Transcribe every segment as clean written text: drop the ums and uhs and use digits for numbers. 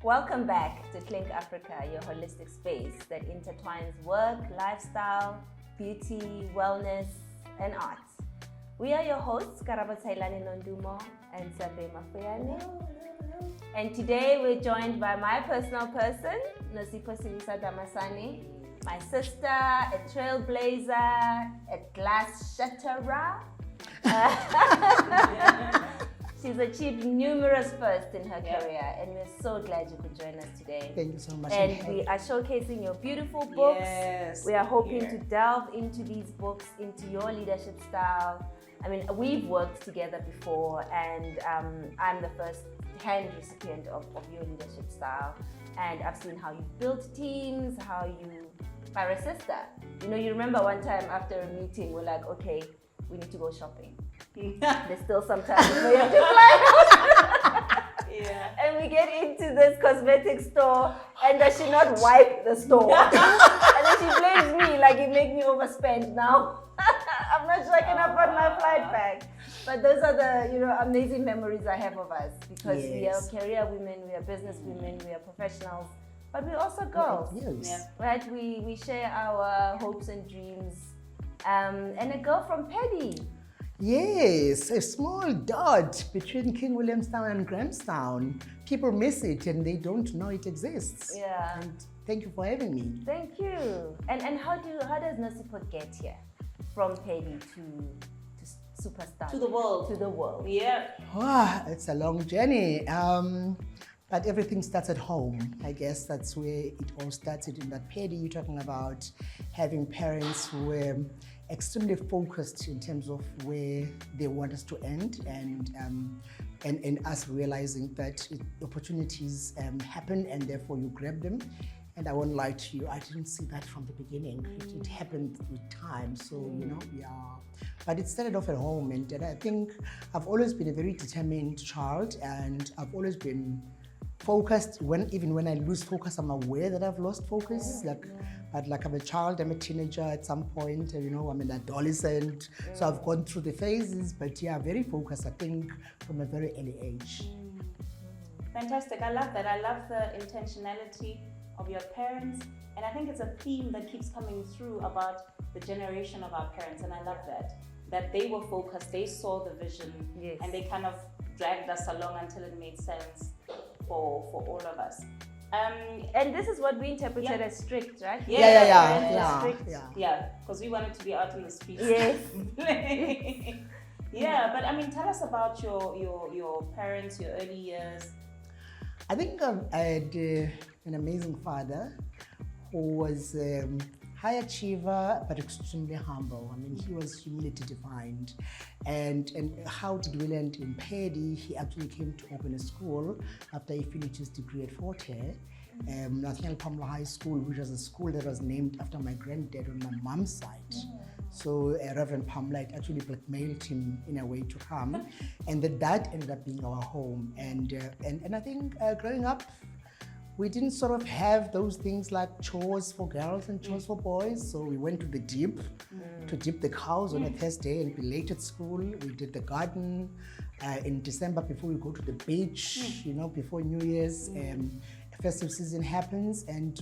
Welcome back to Klink Africa, your holistic space that intertwines work, lifestyle, beauty, wellness, and arts. We are your hosts, Karabo Tsailani Nondumo and Sabe Mafuyane. And today we're joined by my personal person, Nosipho Siwisa-Damasane, my sister, a trailblazer, a glass shatterer. She's achieved numerous firsts in her career, and we're so glad you could join us today. Thank you so much. And we are showcasing your beautiful books. Yes, we are hoping to delve into these books, into your leadership style. I mean, we've worked together before, and I'm the first-hand recipient of your leadership style. And I've seen how you built teams, how you are a sister. You know, you remember one time after a meeting, we're like, okay, we need to go shopping. There's still some time before you have to fly. Yeah. And we get into this cosmetic store, and does she not wipe the store? And then she blames me, like it make me overspend now. I'm not sure I can afford my flight back. But those are the amazing memories I have of us, because we are career women, we are business women, we are professionals, but we're also girls. Right? We share our hopes and dreams. And a girl from Paddy. Yes, a small dot between King Williamstown and Grahamstown. People miss it and they don't know it exists. Yeah. And thank you for having me. Thank you. And how does Nosipho get here? From Paddy to superstar? To the world. To the world. Yeah. It's a long journey. But everything starts at home. I guess that's where it all started. In that Paddy, you're talking about having parents who were extremely focused in terms of where they want us to end, and us realizing that opportunities happen and therefore you grab them. And I won't lie to you, I didn't see that from the beginning. It happened with time. So, but it started off at home, and I think I've always been a very determined child, and I've always been focused. Even when I lose focus, I'm aware that I've lost focus. But I'm a child, I'm a teenager at some point, I'm an adolescent. So I've gone through the phases, but very focused, I think, from a very early age. Fantastic. I love that. I love the intentionality of your parents. And I think it's a theme that keeps coming through about the generation of our parents. And I love that they were focused, they saw the vision, and they kind of dragged us along until it made sense for all of us. And this is what we interpreted as strict, right? Yeah, because we wanted to be out in the streets. Yes. Yeah, but I mean, tell us about your parents, your early years. I think I had an amazing father who was high achiever, but extremely humble. I mean, he was humility defined. And how did we land in Paddy? He actually came to open a school after he finished his degree at Fort Hare, Nathaniel Pamela High School, which was a school that was named after my granddad on my mom's side. So Reverend Pamela actually blackmailed him in a way to come, and that ended up being our home. And I think growing up, we didn't sort of have those things like chores for girls and chores for boys. So we went to the dip to dip the cows on a Thursday and be late at school. We did the garden in December before we go to the beach, before New Year's. Festive season happens, and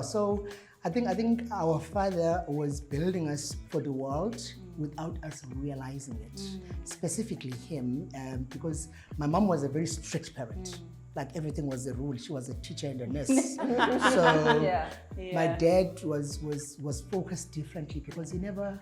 so I think our father was building us for the world without us realizing it. Specifically him, because my mom was a very strict parent. Like everything was a rule. She was a teacher and a nurse. So my dad was focused differently, because he never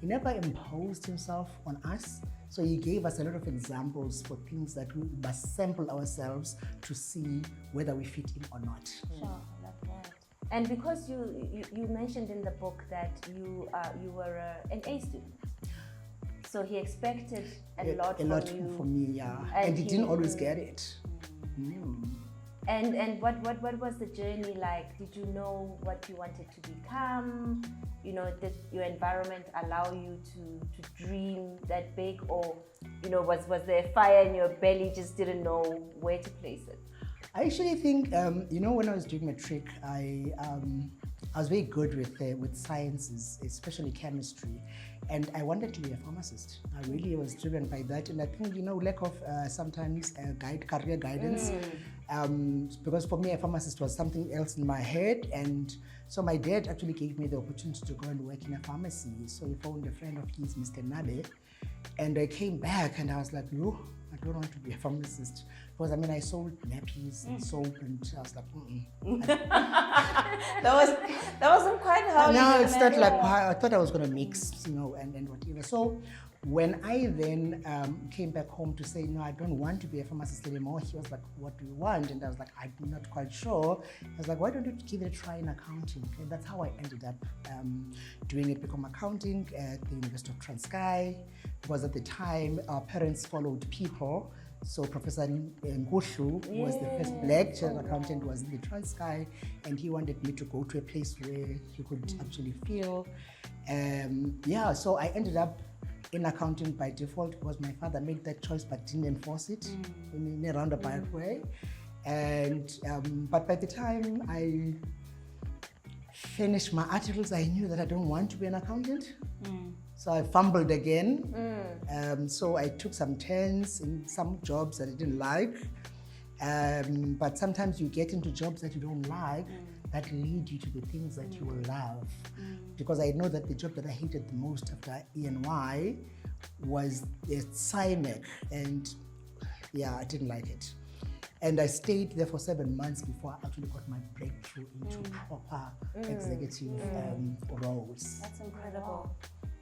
imposed himself on us. So he gave us a lot of examples for things that we must sample ourselves to see whether we fit in or not. Sure, I love that. And because you mentioned in the book that you were an A student, so he expected a lot from me, and he didn't always get it. And what was the journey like? Did you know what you wanted to become? Did your environment allow you to dream that big, or was there a fire in your belly, just didn't know where to place it? I actually think when I was doing matric, I was very good with sciences, especially chemistry, And I wanted to be a pharmacist. I really was driven by that. And I think, lack of sometimes career guidance. Because for me, a pharmacist was something else in my head. And so my dad actually gave me the opportunity to go and work in a pharmacy. So he phoned a friend of his, Mr. Nabe. And I came back and I was like, I don't want to be a pharmacist. Because I sold nappies and soap, and I was like, That wasn't quite how no, it's not like I thought I was going to mix, and whatever. So when I then came back home to say, no, I don't want to be a pharmacist anymore, he was like, what do you want? And I was like, I'm not quite sure. I was like, why don't you give it a try in accounting? And that's how I ended up doing it, become accounting at the University of Transkei, because at the time our parents followed people. So Professor Ngushu was the first black chartered accountant, was in the Transkei, and he wanted me to go to a place where he could actually feel. So I ended up in accounting by default because my father made that choice but didn't enforce it in a roundabout way. And but by the time I finished my articles, I knew that I don't want to be an accountant. So I fumbled again. So I took some turns in some jobs that I didn't like. But sometimes you get into jobs that you don't like that lead you to the things that you will love. Because I know that the job that I hated the most after ENY was the CIMEC, and I didn't like it. And I stayed there for 7 months before I actually got my breakthrough into proper executive roles. That's incredible.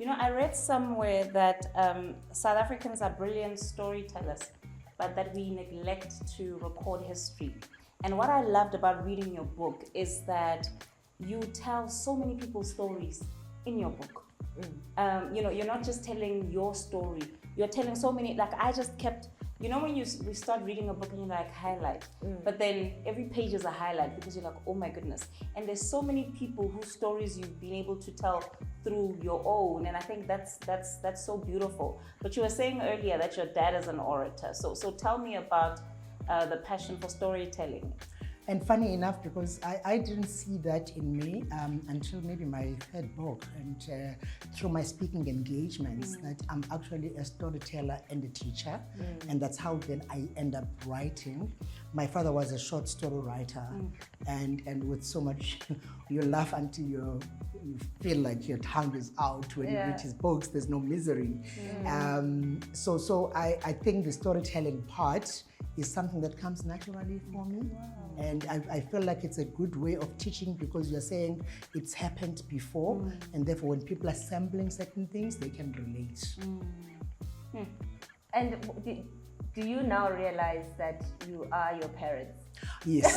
I read somewhere that South Africans are brilliant storytellers, but that we neglect to record history. And what I loved about reading your book is that you tell so many people's stories in your book. You're not just telling your story, you're telling so many, like I just kept, when we start reading a book and you're like, highlight, but then every page is a highlight because you're like, oh my goodness. And there's so many people whose stories you've been able to tell through your own, and I think that's so beautiful. But you were saying earlier that your dad is an orator, so tell me about the passion for storytelling. And funny enough, because I didn't see that in me until maybe my third book, and through my speaking engagements, that I'm actually a storyteller and a teacher, and that's how then I end up writing. My father was a short story writer, and with so much, you laugh until you feel like your tongue is out when you read his books. There's no misery. So I think the storytelling part is something that comes naturally for me. And I feel like it's a good way of teaching because you're saying it's happened before, and therefore when people are sampling certain things, they can relate. And do you now realize that you are your parents? Yes.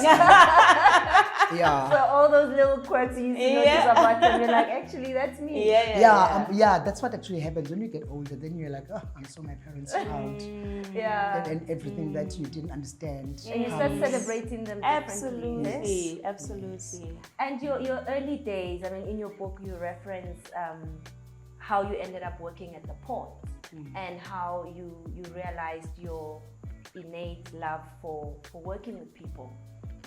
So all those little quirks you used to notice about them, you're like, actually, that's me. That's what actually happens when you get older. Then you're like, oh, I'm so my parents' child. And everything that you didn't understand. And you start celebrating them differently. Absolutely. And your early days, in your book you reference how you ended up working at the port and how you realized your innate love for working with people.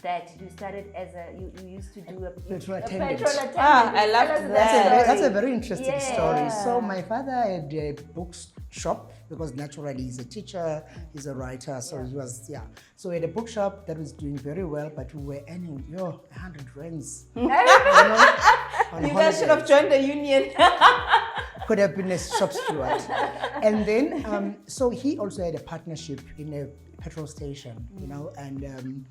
That you started as you used to do a petrol attendant. I love that. That's a very interesting story. So my father had a bookshop because naturally he's a teacher, he's a writer, so he was So he had a bookshop that was doing very well, but we were earning 100 rands. You guys should have joined the union. Could have been a shop steward. And then so he also had a partnership in a petrol station, and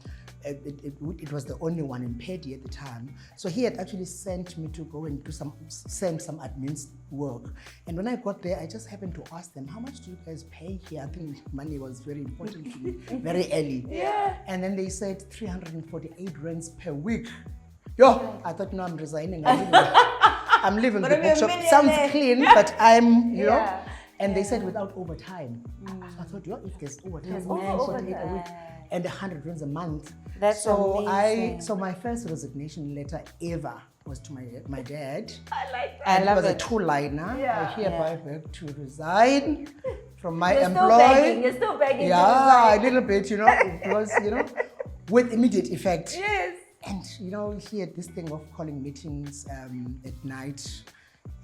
it was the only one in Pedi at the time. So he had actually sent me to go and send some admin work. And when I got there, I just happened to ask them, how much do you guys pay here? I think money was very important to me, very early. And then they said 348 rands per week. I thought, no, I'm resigning. I'm leaving the bookshop. Sounds clean, but I'm, And they said without overtime. So I thought, if there's overtime, 48 a week and 100 rands a month. That's amazing. So my first resignation letter ever was to my dad. I like that. And it was a two-liner. I hereby beg to resign from my employer. You're still begging. Yeah, a little bit, because, with immediate effect. Yes. And, he had this thing of calling meetings at night.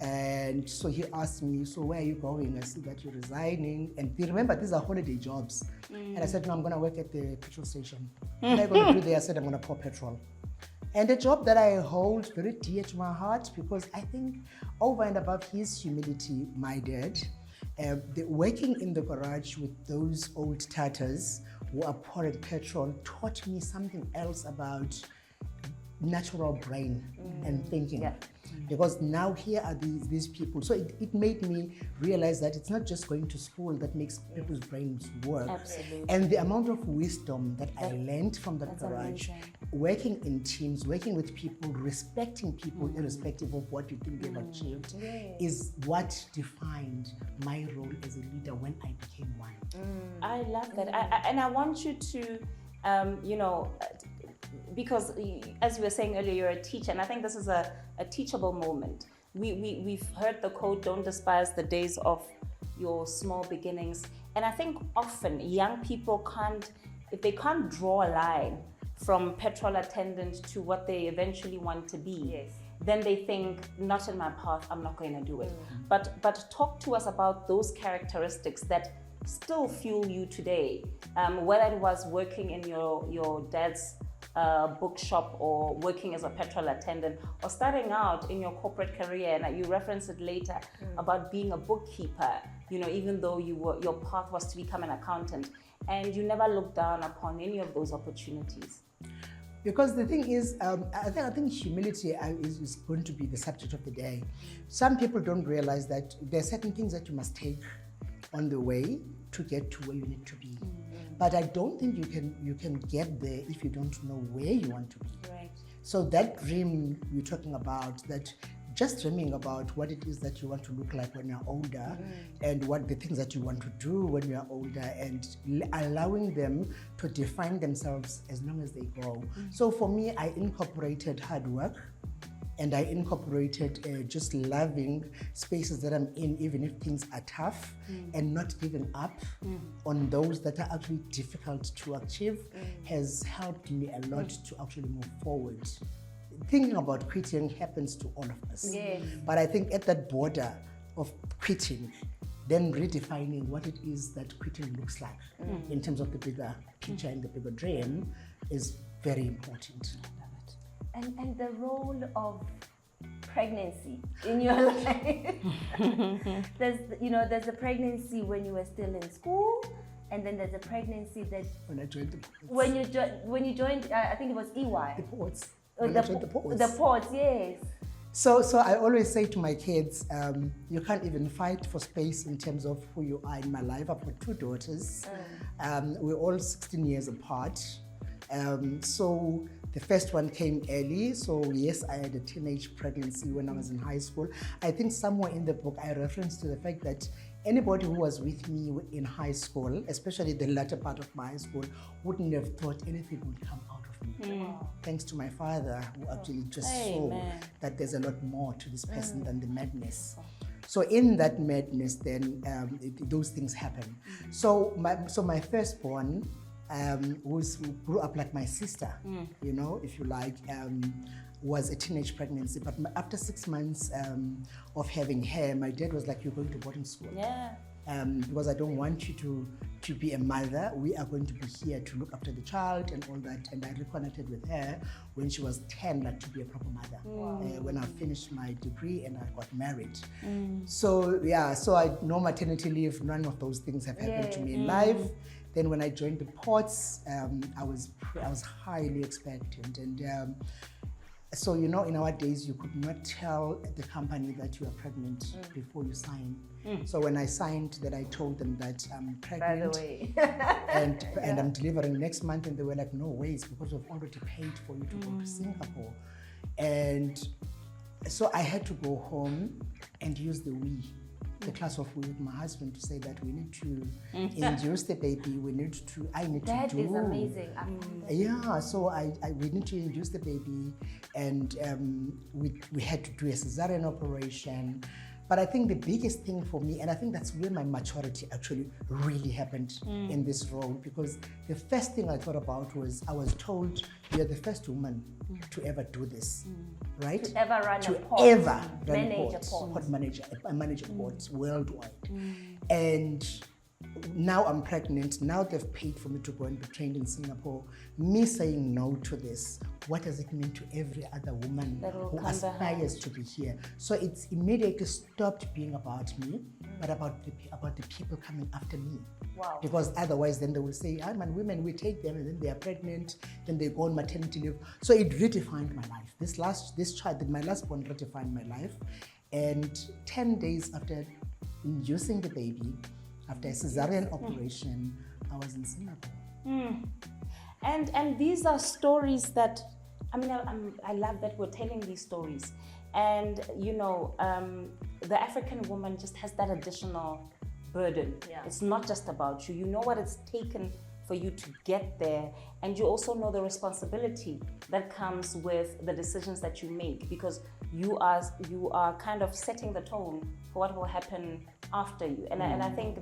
And so he asked me, so where are you going? I said that you're resigning. And remember, these are holiday jobs. And I said, no, I'm going to work at the petrol station. What am I going to do there? I said, I'm going to pour petrol. And a job that I hold very dear to my heart, because I think over and above his humility, my dad, working in the garage with those old tatters who are pouring petrol taught me something else about natural brain and thinking. Yeah. Because now here are these people. So it made me realize that it's not just going to school that makes people's brains work. Absolutely. And the amount of wisdom that I learned from that garage, amazing. working in teams, working with people, respecting people irrespective of what you think they've achieved, is what defined my role as a leader when I became one. I love that. And I want you to, because as you were saying earlier, you're a teacher, and I think this is a teachable moment. We've heard the quote, don't despise the days of your small beginnings. And I think often young people if they can't draw a line from petrol attendant to what they eventually want to be, then they think, not in my path, I'm not going to do it. But talk to us about those characteristics that still fuel you today, whether it was working in your dad's bookshop or working as a petrol attendant or starting out in your corporate career, and you referenced it later about being a bookkeeper, even though your path was to become an accountant, and you never looked down upon any of those opportunities. Because the thing is, I think humility is going to be the subject of the day. Some people don't realize that there are certain things that you must take on the way to get to where you need to be. But I don't think you can get there if you don't know where you want to be. Right. So that dream you're talking about, that just dreaming about what it is that you want to look like when you're older, and what the things that you want to do when you're older, and allowing them to define themselves as long as they grow. So for me, I incorporated hard work, and I incorporated just loving spaces that I'm in, even if things are tough, and not giving up on those that are actually difficult to achieve has helped me a lot to actually move forward. Thinking about quitting happens to all of us. Yes. But I think at that border of quitting, then redefining what it is that quitting looks like in terms of the bigger picture and the bigger dream is very important. And the role of pregnancy in your life. There's a pregnancy when you were still in school, and then there's a pregnancy that When I joined the ports. when you joined, I think it was EY. The ports. Oh, When I joined the ports. The ports, yes. So I always say to my kids, you can't even fight for space in terms of who you are in my life. I've got two daughters. We're all 16 years apart. So the first one came early. So yes, I had a teenage pregnancy when I was in high school. I think somewhere in the book, I referenced to the fact that anybody who was with me in high school, especially the latter part of my high school, wouldn't have thought anything would come out of me. Thanks to my father, who actually just saw that there's a lot more to this person than the madness. So in that madness, then those things happen. So my firstborn, who grew up like my sister, if you like, was a teenage pregnancy. But after 6 months of having her, my dad was like, "You're going to boarding school." Yeah. Because I don't want you to be a mother. We are going to be here to look after the child and all that. And I reconnected with her when she was 10, like to be a proper mother. When I finished my degree and I got married. So I no maternity leave, none of those things have happened to me in life. Then when I joined the ports, I was highly expectant, and so in our days you could not tell the company that you are pregnant before you sign. So when I signed that, I told them that I'm pregnant. By the way. and I'm delivering next month, and they were like, "No ways, because we've already paid for you to go to Singapore." And so I had to go home and use the class of we with my husband to say that we need to induce the baby. That is amazing. Yeah, so we need to induce the baby, and we had to do a cesarean operation. But I think the biggest thing for me, and I think that's where my maturity actually really happened in this role, because the first thing I thought about was I was told, you're the first woman to ever do this, right? To ever run a port. Ever Manage a port. Manage a port worldwide. And now I'm pregnant. Now they've paid for me to go and be trained in Singapore. Me saying no to this, what does it mean to every other woman who aspires to be here? So it's immediately stopped being about me, but about the people coming after me. Wow. Because otherwise then they will say, women, we take them and then they are pregnant, then they go on maternity leave. So it redefined my life. This child, my last born, redefined my life. And 10 days after inducing the baby, after a cesarean operation, I was in Singapore. And these are stories that, I love that we're telling these stories. And, the African woman just has that additional burden. Yeah. It's not just about you. You know what it's taken for you to get there. And you also know the responsibility that comes with the decisions that you make, because you are kind of setting the tone for what will happen after you. And I think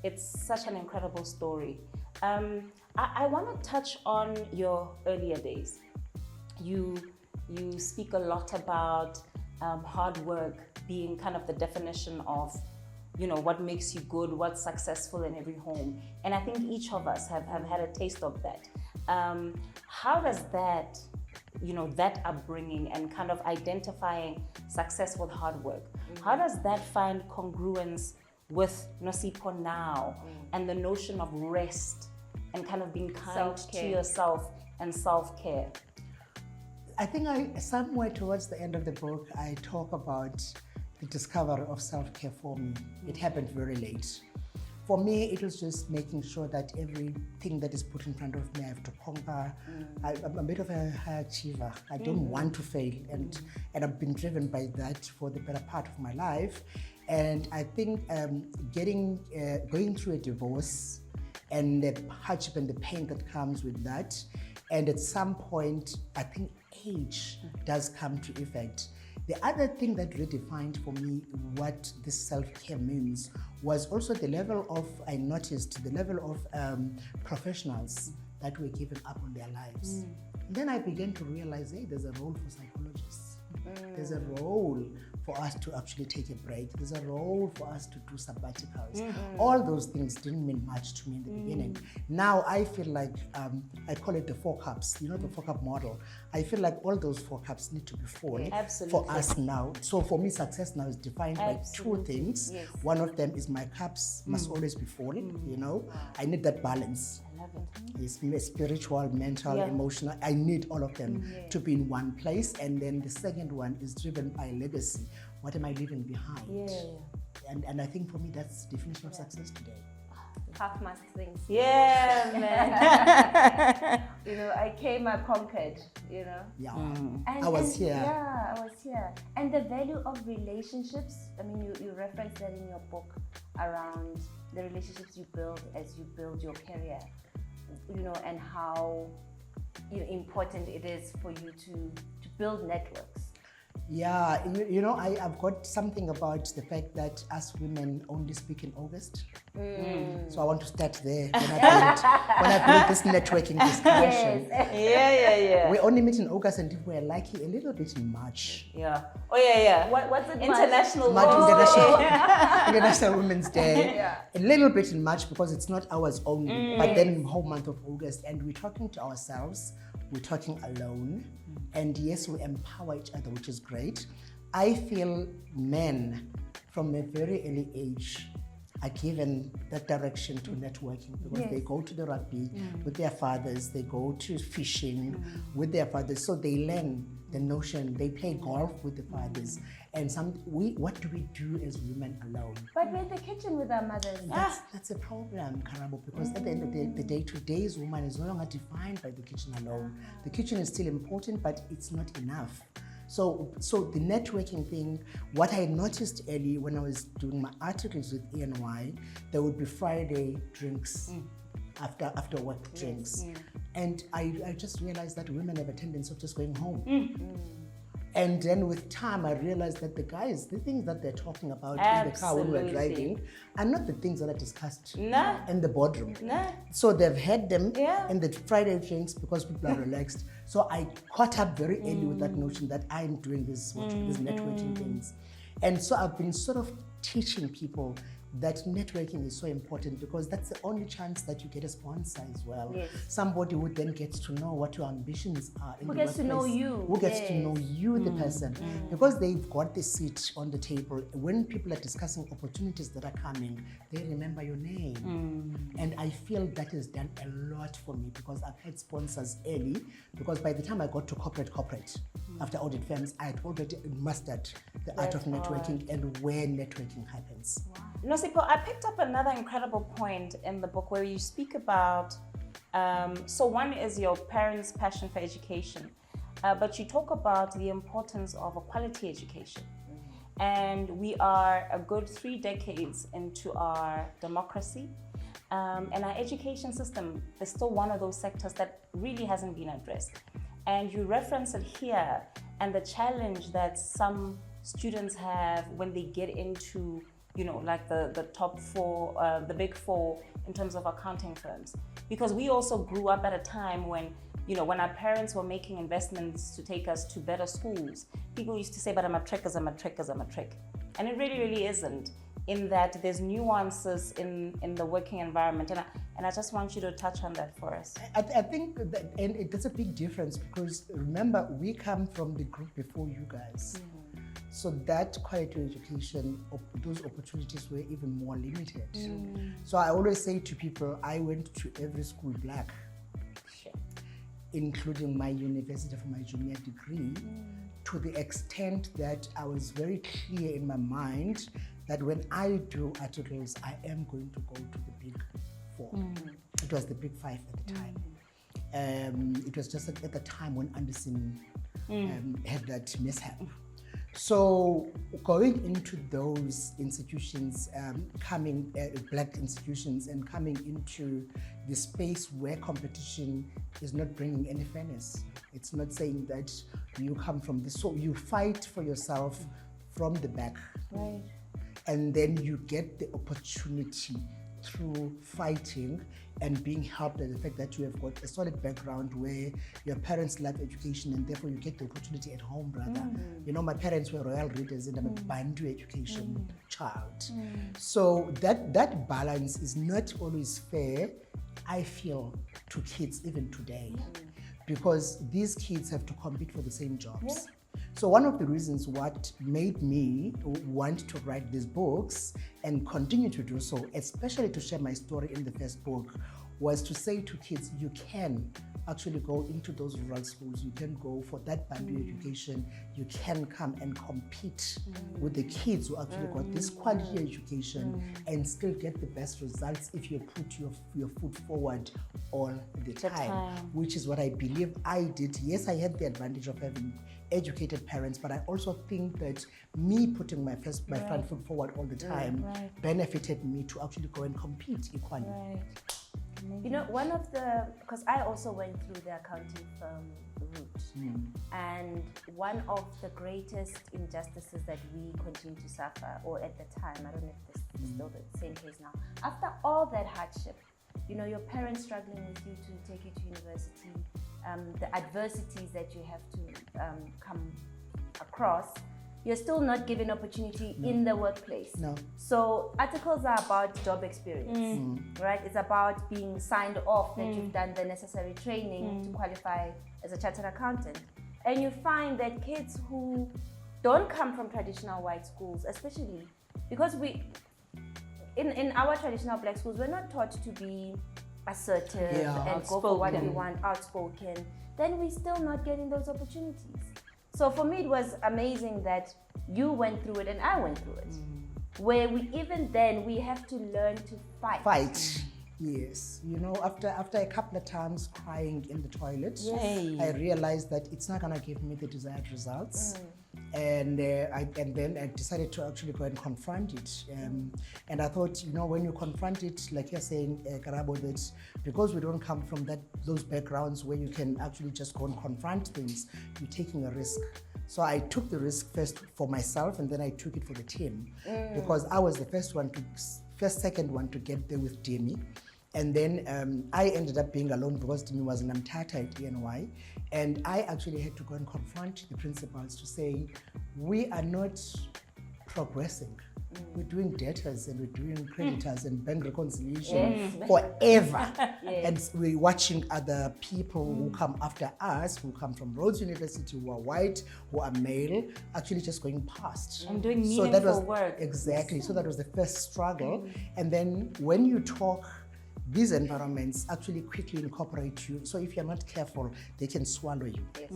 it's such an incredible story. I want to touch on your earlier days. You speak a lot about hard work being kind of the definition of, what makes you good, what's successful in every home. And I think each of us have had a taste of that. How does that, that upbringing and kind of identifying success with hard work, how does that find congruence with Nosipho now and the notion of rest and kind of being kind Self-care. to yourself and self-care? I think somewhere towards the end of the book, I talk about the discovery of self-care for me. It happened very late. For me, it was just making sure that everything that is put in front of me, I have to conquer. I'm a bit of a high achiever. I don't want to fail, and I've been driven by that for the better part of my life. And I think going through a divorce and the hardship and the pain that comes with that, and at some point, I think age does come to effect. The other thing that redefined for me what this self-care means was also the level of, I noticed the level of professionals that were giving up on their lives. Then I began to realize, hey, there's a role for psychologists. There's a role for us to actually take a break. There's a role for us to do sabbaticals. All those things didn't mean much to me in the beginning. Now I feel like, I call it the 4 cups, the 4-cup model. I feel like all those 4 cups need to be full for us now. So for me, success now is defined by 2 things. Yes. One of them is my cups must always be full, I need that balance. It's spiritual, mental, emotional. I need all of them to be in one place. And then the second one is driven by legacy. What am I leaving behind? And I think for me, that's the definition of success today. Half-mast things. Yeah, man. I came, I conquered, Yeah. And, I was here. Yeah, I was here. And the value of relationships, you referenced that in your book around the relationships you build as you build your career, and how important it is for you to build networks. Yeah, I've got something about the fact that us women only speak in August. So I want to start there when I build this networking discussion. Yeah. We only meet in August, and if we're lucky, a little bit in March. Yeah. Oh, yeah. What's it? International International Women's Day. A little bit in March because it's not ours only, but then whole month of August, and we're talking to ourselves. We're talking alone, and yes, we empower each other, which is great. I feel men from a very early age are given that direction to networking because they go to the rugby with their fathers, they go to fishing with their fathers, so they learn the notion. They play golf with the fathers, and what do we do as women alone? But we're in the kitchen with our mothers. That's a problem, Karabo, because at the end of the day, today's woman is no longer defined by the kitchen alone. The kitchen is still important, but it's not enough. So the networking thing, what I noticed early when I was doing my articles with ENY, there would be Friday drinks, after work drinks. And I just realized that women have a tendency of just going home. And then with time, I realized that the things that they're talking about in the car when we're driving are not the things that are discussed in the boardroom. So they've had them in the Friday drinks because people are relaxed. So I caught up very early with that notion that I'm doing these networking things. And so I've been sort of teaching people that networking is so important because that's the only chance that you get a sponsor as well. Yes. Somebody who then gets to know what your ambitions are in Who the gets to know workplace. you. Who gets to know you, the person. Because they've got the seat on the table. When people are discussing opportunities that are coming, they remember your name. And I feel that has done a lot for me because I've had sponsors early, because by the time I got to corporate, after audit firms, I had already mastered the art of networking and where networking happens. Wow. Nosipho, I picked up another incredible point in the book where you speak about, so one is your parents' passion for education, but you talk about the importance of a quality education. And we are a good 3 decades into our democracy, and our education system is still one of those sectors that really hasn't been addressed. And you reference it here and the challenge that some students have when they get into, like the top 4, the big 4 in terms of accounting firms. Because we also grew up at a time when, when our parents were making investments to take us to better schools, people used to say, but I'm a trick. And it really, really isn't, in that there's nuances in the working environment. And I just want you to touch on that for us. I think that, and that's a big difference because remember, we come from the group before you guys. So that quality education, those opportunities were even more limited. So I always say to people, I went to every school black, including my university for my junior degree, to the extent that I was very clear in my mind that when I do articles, I am going to go to the big 4. It was the big 5 at the time. It was just at the time when Anderson had that mishap. So going into those institutions, black institutions, and coming into the space where competition is not bringing any fairness. It's not saying that you come from this, so you fight for yourself from the back. Right. And then you get the opportunity through fighting and being helped by the fact that you have got a solid background where your parents love education and therefore you get the opportunity at home, brother. My parents were royal readers and I'm a Bantu education child. So that balance is not always fair, I feel, to kids even today, because these kids have to compete for the same jobs. So one of the reasons what made me want to write these books and continue to do so, especially to share my story in the first book, was to say to kids, you can actually go into those rural schools, you can go for that Bantu education, you can come and compete with the kids who actually got this quality education and still get the best results if you put your foot forward all the time, which is what I believe I did. Yes, I had the advantage of having educated parents, but I also think that me putting my front foot forward all the time benefited me to actually go and compete equally. One of because I also went through the accounting firm route, and one of the greatest injustices that we continue to suffer, or at the time, I don't know if this is still the same case now, after all that hardship, your parents struggling with you to take you to university, the adversities that you have to come across, you're still not given opportunity in the workplace. So articles are about job experience, right? It's about being signed off that you've done the necessary training to qualify as a chartered accountant. And you find that kids who don't come from traditional white schools, especially because in our traditional black schools, we're not taught to be assertive and go for what we want, outspoken, then we're still not getting those opportunities. So for me, it was amazing that you went through it and I went through it, where we have to learn to fight. Yes, after a couple of times crying in the toilet, I realized that it's not gonna give me the desired results. And then I decided to actually go and confront it. And I thought, when you confront it, like you're saying, Karabo, that because we don't come from those backgrounds where you can actually just go and confront things, you're taking a risk. So I took the risk first for myself, and then I took it for the team, because I was the second one to get there with Demi. And then I ended up being alone because Demi was in Namtata at ENY. And I actually had to go and confront the principals to say, we are not progressing. We're doing debtors and we're doing creditors and bank reconciliation forever. And we're watching other people who come after us, who come from Rhodes University, who are white, who are male, actually just going past. And doing meaningful work. Exactly. So that was the first struggle. And then when you talk, these environments actually quickly incorporate you. So if you're not careful, they can swallow you. Yes.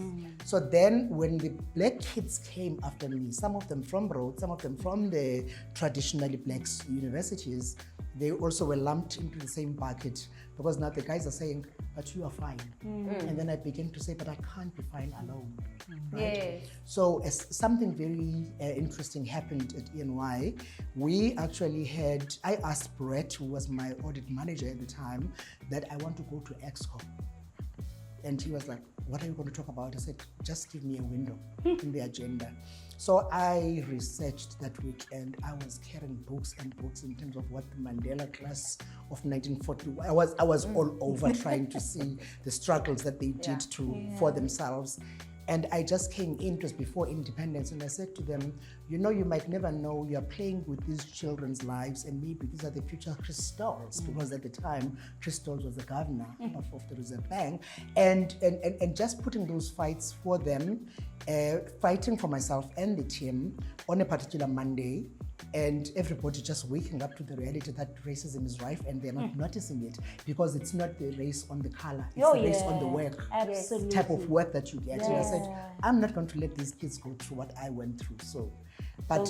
So then when the black kids came after me, some of them from Rhodes, some of them from the traditionally black universities, they also were lumped into the same bucket, because now the guys are saying, but you are fine. And then I began to say, but I can't be fine alone. Right? Yes. So as something very interesting happened at ENY, we actually had, I asked Brett, who was my audit manager at the time, that I want to go to Exco. And he was like, what are you going to talk about? I said, just give me a window in the agenda. So I researched that week, and I was carrying books and books in terms of what the Mandela class of 1940, I was all over trying to see the struggles that they did for themselves. And I just came in, it was before independence, and I said to them, you know, you might never know, you're playing with these children's lives, and maybe these are the future Crystals, because at the time, Crystals was the governor of the Reserve Bank, and just putting those fights for them, fighting for myself and the team on a particular Monday, and everybody just waking up to the reality that racism is rife, and they're not noticing it, because it's not the race on the color, it's the race on the work. Absolutely. Type of work that you get. And I said, I'm not going to let these kids go through what I went through. So, but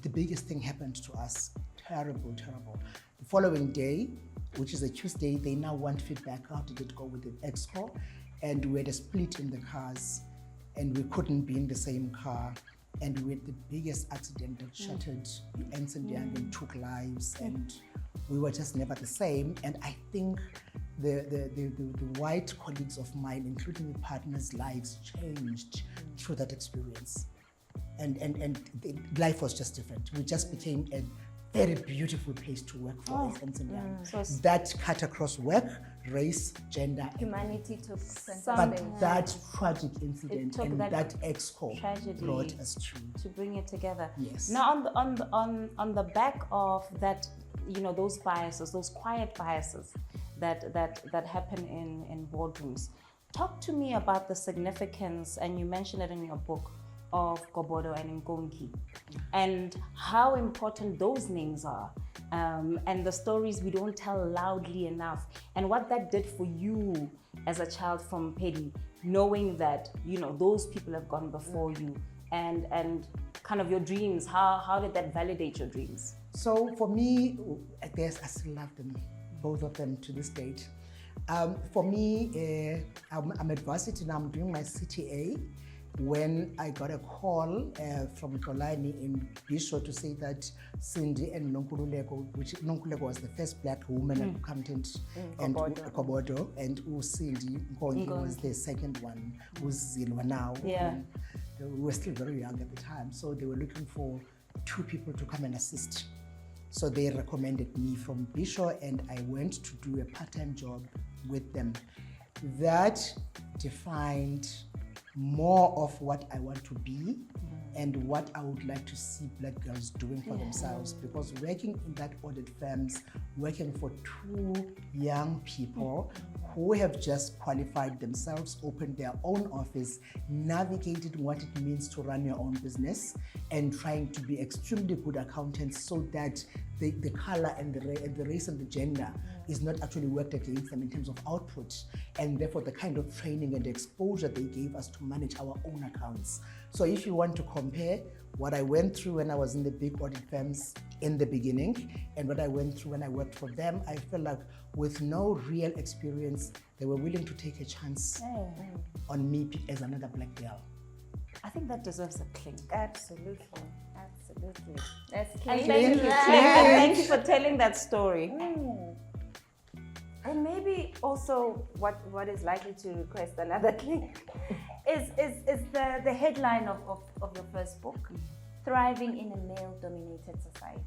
the biggest thing happened to us. Terrible, terrible. The following day, which is a Tuesday, they now want feedback. How did it go with the Exco? And we had a split in the cars, and we couldn't be in the same car. And we had the biggest accident that shattered Ernst & Young and took lives, and we were just never the same. And I think the white colleagues of mine, including the partners' lives, changed through that experience. And life was just different. We just became a very beautiful place to work for Ernst & Young. That cut across work, race, gender, Humanity took center but stage. that tragic incident took and that that Exco tragedy brought us to bring it together. Yes. Now on the back of that, you know, those biases, those quiet biases that happen in boardrooms. Talk to me about the significance, and you mentioned it in your book, of Kobodo and Nkonki, and how important those names are, and the stories we don't tell loudly enough, and what that did for you as a child from Pedi, knowing that, you know, those people have gone before you, and kind of your dreams. How did that validate your dreams? So for me, I still love them, both of them to this date. For me, I'm at varsity now, I'm doing my CTA, when I got a call from Kolani in Bisho to say that Cindy and Nonkululeko, which Nonkululeko was the first black woman accountant, and Kobodo, and Cindy Nkonki was the second one, who's Zilwa now. We were still very young at the time, so they were looking for 2 people to come and assist. So they recommended me from Bisho, and I went to do a part-time job with them. That defined more of what I want to be and what I would like to see black girls doing for themselves, because working in that audit firms, working for 2 young people who have just qualified themselves, opened their own office, navigated what it means to run your own business, and trying to be extremely good accountants, so that the color and the race and the gender is not actually worked against them in terms of output, and therefore the kind of training and exposure they gave us to manage our own accounts. So if you want to compare what I went through when I was in the big audit firms in the beginning and what I went through when I worked for them, I feel like with no real experience, they were willing to take a chance on me as another black girl. I think that deserves a clink. Absolutely. That's And Klink. thank you for telling that story. And maybe also what is likely to request another thing is the headline of your first book, Thriving in a Male-Dominated Society.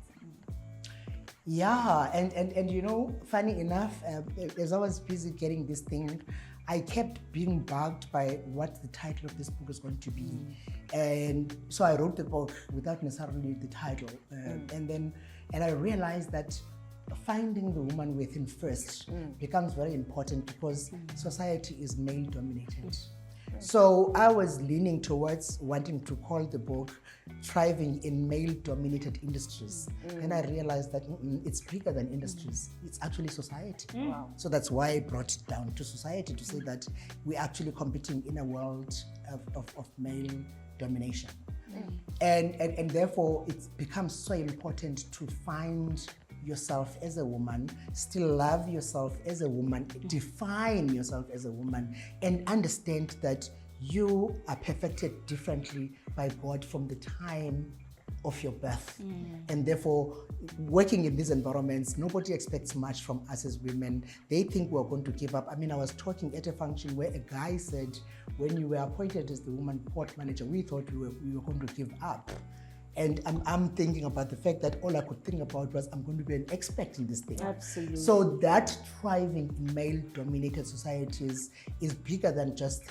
Yeah, and you know, funny enough, as I was busy getting this thing, I kept being bugged by what the title of this book is going to be. And so I wrote the book without necessarily the title. And I realized that finding the woman within first becomes very important because society is male dominated. So I was leaning towards wanting to call the book Thriving in Male-Dominated Industries. And I realized that it's bigger than industries. It's actually society. Wow. So that's why I brought it down to society to say that we're actually competing in a world of male domination. And therefore, it becomes so important to find yourself as a woman, still love yourself as a woman, define yourself as a woman, and understand that you are perfected differently by God from the time of your birth. And therefore, working in these environments, nobody expects much from us as women. They think we're going to give up. I mean, I was talking at a function where a guy said, when you were appointed as the woman port manager, we thought we were going to give up. And I'm thinking about the fact that all I could think about was I'm going to be an expert in this thing. Absolutely. So that thriving in male-dominated societies is bigger than just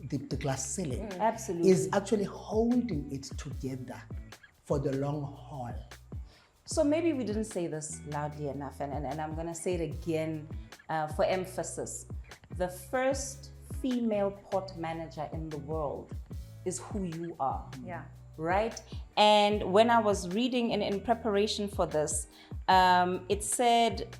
the glass ceiling. Absolutely. Is actually holding it together for the long haul. So maybe we didn't say this loudly enough, and I'm going to say it again for emphasis. The first female port manager in the world is who you are. Yeah. Right? And when I was reading in preparation for this, it said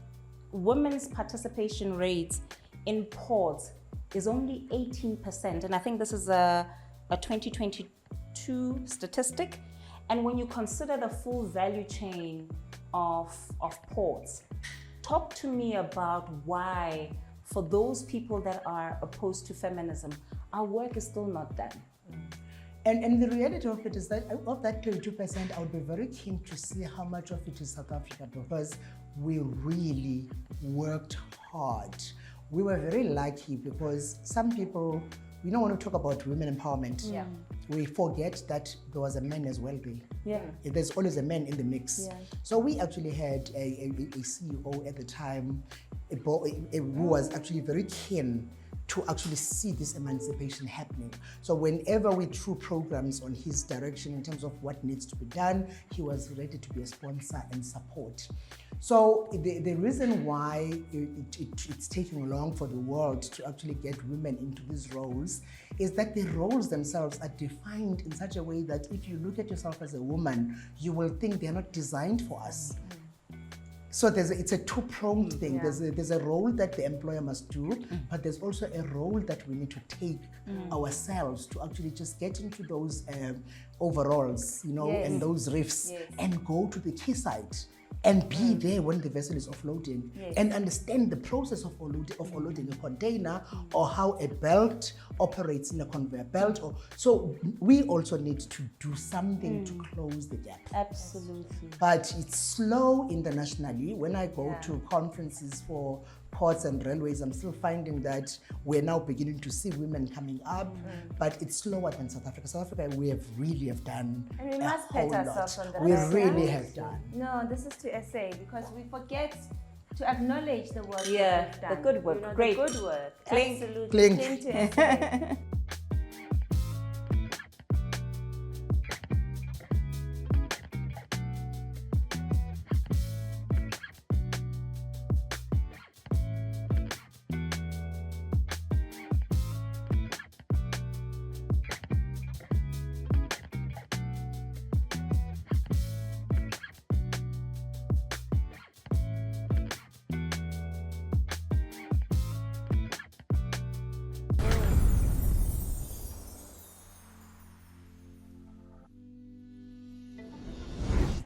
women's participation rates in ports is only 18%. And I think this is a 2022 statistic. And when you consider the full value chain of ports, talk to me about why, for those people that are opposed to feminism, our work is still not done. And the reality of it is that of that 22%, I would be very keen to see how much of it is South Africa, because we really worked hard. We were very lucky because some people, we don't want to talk about women empowerment. Yeah. We forget that there was a man as well there. Yeah. There's always a man in the mix. Yeah. So we actually had a CEO at the time who was actually very keen to actually see this emancipation happening. So whenever we threw programs on his direction in terms of what needs to be done, he was ready to be a sponsor and support. So the reason why it's taking long for the world to actually get women into these roles is that the roles themselves are defined in such a way that if you look at yourself as a woman, you will think they're not designed for us. So it's a two-pronged thing. Yeah. There's a role that the employer must do, but there's also a role that we need to take ourselves to actually just get into those overalls, Yes. and those reefs, Yes. and go to the quayside and be there when the vessel is offloading, Yes. and understand the process of offloading a container, or how a belt operates in a conveyor belt. So we also need to do something to close the gap. Absolutely. But it's slow internationally. When I go Yeah. to conferences for ports and railways, I'm still finding that we're now beginning to see women coming up, but it's slower than South Africa. South Africa, we really have done And we a must whole pat ourselves lot. on the We back. really Yeah. have done. No, this is to SA because we forget to acknowledge the work Yeah, that we've the done. good work. You know, Great. The good work. Klink. Absolutely. Klink. Klink to SA.